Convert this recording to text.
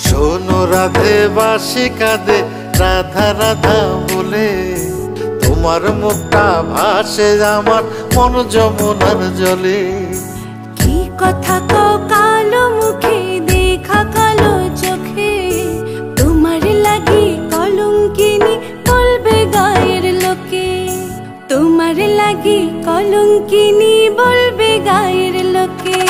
শোনো রাধে বাঁশি কাঁদে রাধা রাধা বলে, তোমার মুখটা ভাসে আমার মন যমুনার জলে। কি কথা কও কালো মুখে দেখা কালো চোখে, তোমার লাগি কলঙ্কিনী বলবে গায়ের লোকে, তোমার লাগি কলঙ্কিনী বলবে গায়ের লোকে।